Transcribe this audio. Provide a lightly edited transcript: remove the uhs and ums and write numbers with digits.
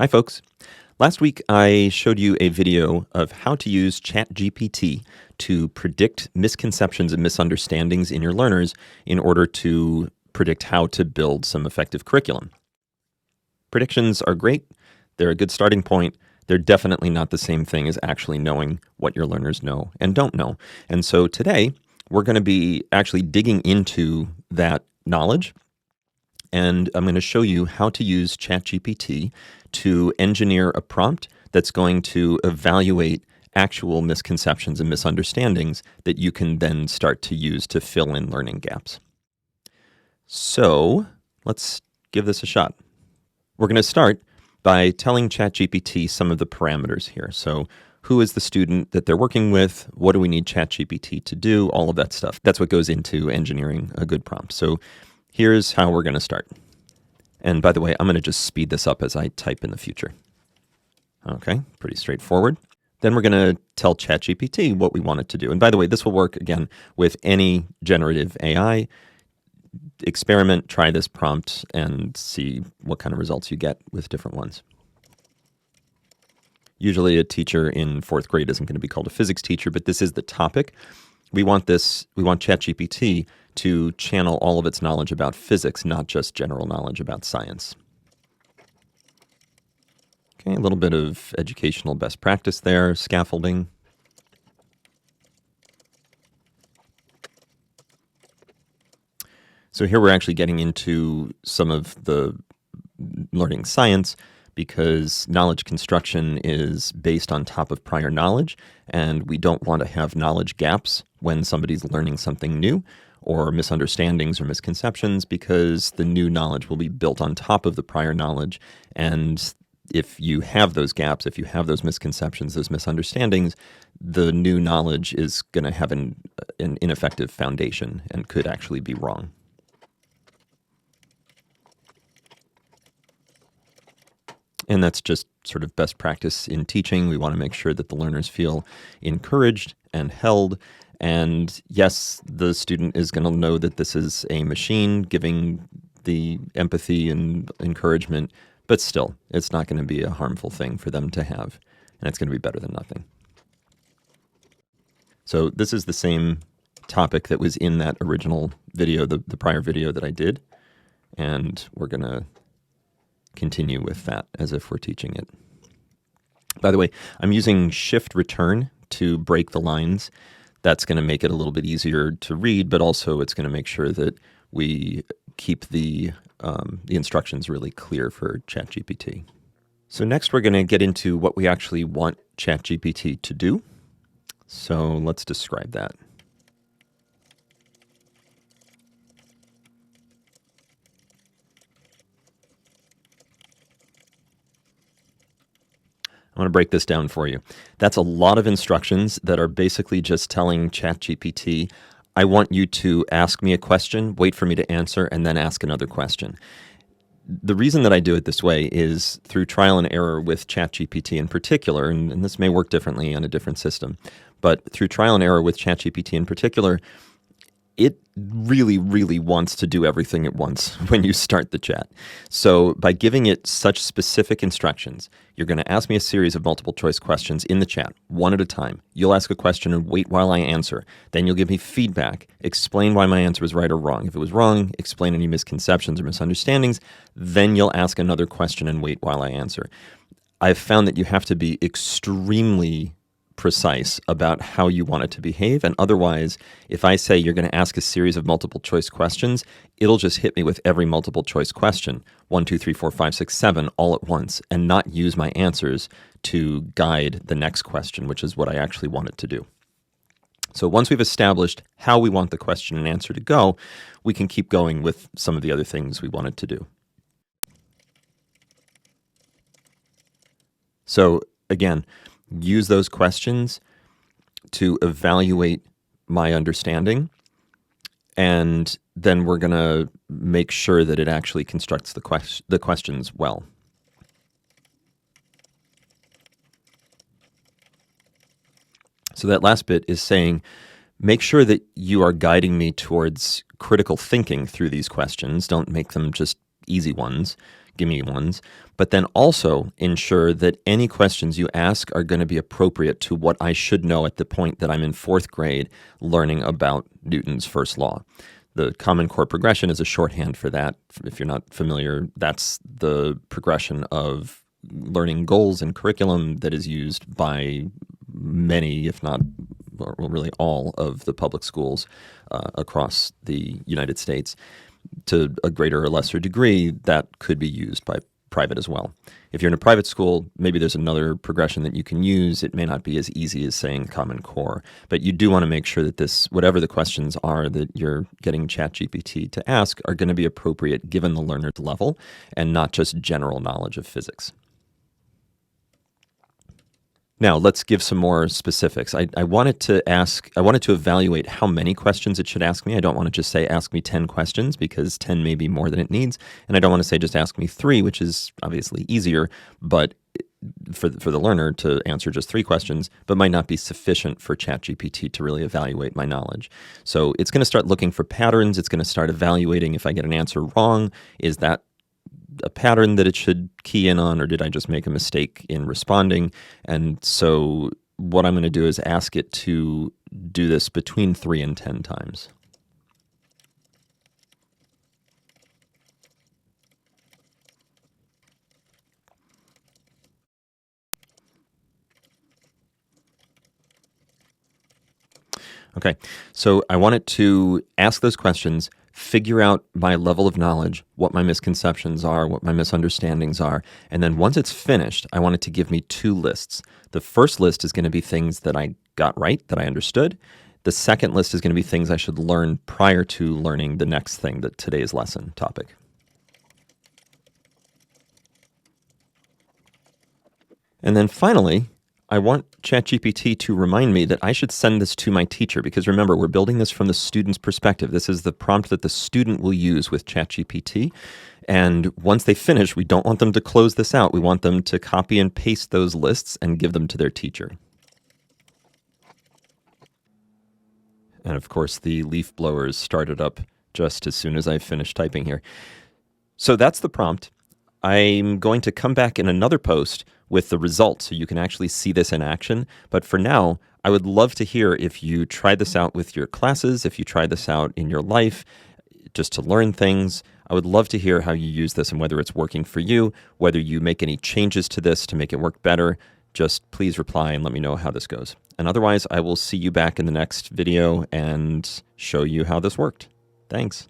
Hi, folks. Last week, I showed you a video of how to use ChatGPT to predict misconceptions and misunderstandings in your learners in order to predict how to build some effective curriculum. Predictions are great. They're a good starting point. They're definitely not the same thing as actually knowing what your learners know and don't know. And so today, we're going to be actually digging into that knowledge. And I'm going to show you how to use ChatGPT to engineer a prompt that's going to evaluate actual misconceptions and misunderstandings that you can then start to use to fill in learning gaps. So let's give this a shot. We're going to start by telling ChatGPT some of the parameters here. So who is the student that they're working with? What do we need ChatGPT to do? All of that stuff. That's what goes into engineering a good prompt. So here's how we're going to start. And by the way, I'm going to just speed this up as I type in the future. Okay, pretty straightforward. Then we're going to tell ChatGPT what we want it to do. And by the way, this will work, again, with any generative AI. Experiment, try this prompt, and see what kind of results you get with different ones. Usually a teacher in 4th grade isn't going to be called a physics teacher, but this is the topic. We want ChatGPT to channel all of its knowledge about physics, not just general knowledge about science. Okay, a little bit of educational best practice there, scaffolding. So here we're actually getting into some of the learning science, because knowledge construction is based on top of prior knowledge, and we don't want to have knowledge gaps when somebody's learning something new, or misunderstandings or misconceptions, because the new knowledge will be built on top of the prior knowledge. And if you have those gaps, if you have those misconceptions, those misunderstandings, the new knowledge is going to have an ineffective foundation and could actually be wrong. And that's just sort of best practice in teaching. We want to make sure that the learners feel encouraged and held. And yes, the student is going to know that this is a machine giving the empathy and encouragement, but still, it's not going to be a harmful thing for them to have. And it's going to be better than nothing. So this is the same topic that was in that original video, the prior video that I did. And we're going to continue with that as if we're teaching it. By the way, I'm using Shift Return to break the lines. That's going to make it a little bit easier to read, but also it's going to make sure that we keep the instructions really clear for ChatGPT. So next we're going to get into what we actually want ChatGPT to do. So let's describe that. I want to break this down for you. That's a lot of instructions that are basically just telling ChatGPT, I want you to ask me a question, wait for me to answer, and then ask another question. The reason that I do it this way is through trial and error with ChatGPT in particular, and this may work differently on a different system, but through trial and error with ChatGPT in particular, it really, really wants to do everything at once when you start the chat. So by giving it such specific instructions, you're going to ask me a series of multiple choice questions in the chat, one at a time. You'll ask a question and wait while I answer. Then you'll give me feedback, explain why my answer was right or wrong. If it was wrong, explain any misconceptions or misunderstandings. Then you'll ask another question and wait while I answer. I've found that you have to be extremely precise about how you want it to behave. And otherwise, if I say you're going to ask a series of multiple choice questions, it'll just hit me with every multiple choice question, 1, 2, 3, 4, 5, 6, 7, all at once, and not use my answers to guide the next question, which is what I actually want it to do. So once we've established how we want the question and answer to go, we can keep going with some of the other things we want it to do. So again, use those questions to evaluate my understanding, and then we're going to make sure that it actually constructs the questions well. So that last bit is saying, make sure that you are guiding me towards critical thinking through these questions. Don't make them just easy ones. gimme ones, but then also ensure that any questions you ask are going to be appropriate to what I should know at the point that I'm in fourth grade learning about Newton's first law. The Common Core progression is a shorthand for that. If you're not familiar, that's the progression of learning goals and curriculum that is used by many, if not really all, of the public schools across the United States. To a greater or lesser degree, that could be used by private as well. If you're in a private school, maybe there's another progression that you can use. It may not be as easy as saying Common Core, but you do want to make sure that this, whatever the questions are that you're getting ChatGPT to ask, are going to be appropriate given the learner's level and not just general knowledge of physics. Now, let's give some more specifics. I wanted to evaluate how many questions it should ask me. I don't want to just say, ask me 10 questions, because 10 may be more than it needs. And I don't want to say, just ask me 3, which is obviously easier, but for the learner to answer just 3 questions, but might not be sufficient for ChatGPT to really evaluate my knowledge. So it's going to start looking for patterns. It's going to start evaluating if I get an answer wrong. Is that a pattern that it should key in on, or did I just make a mistake in responding? And so what I'm going to do is ask it to do this between 3 and 10 times. Okay, so I want it to ask those questions, figure out my level of knowledge, what my misconceptions are, what my misunderstandings are, and then once it's finished, I want it to give me 2 lists. The first list is going to be things that I got right, that I understood. The second list is going to be things I should learn prior to learning the next thing, that today's lesson topic. And then finally, I want ChatGPT to remind me that I should send this to my teacher, because remember, we're building this from the student's perspective. This is the prompt that the student will use with ChatGPT. And once they finish, we don't want them to close this out. We want them to copy and paste those lists and give them to their teacher. And of course, the leaf blowers started up just as soon as I finished typing here. So that's the prompt. I'm going to come back in another post with the results so you can actually see this in action. But for now, I would love to hear if you tried this out with your classes, if you tried this out in your life, just to learn things. I would love to hear how you use this and whether it's working for you, whether you make any changes to this to make it work better. Just please reply and let me know how this goes. And otherwise, I will see you back in the next video and show you how this worked. Thanks.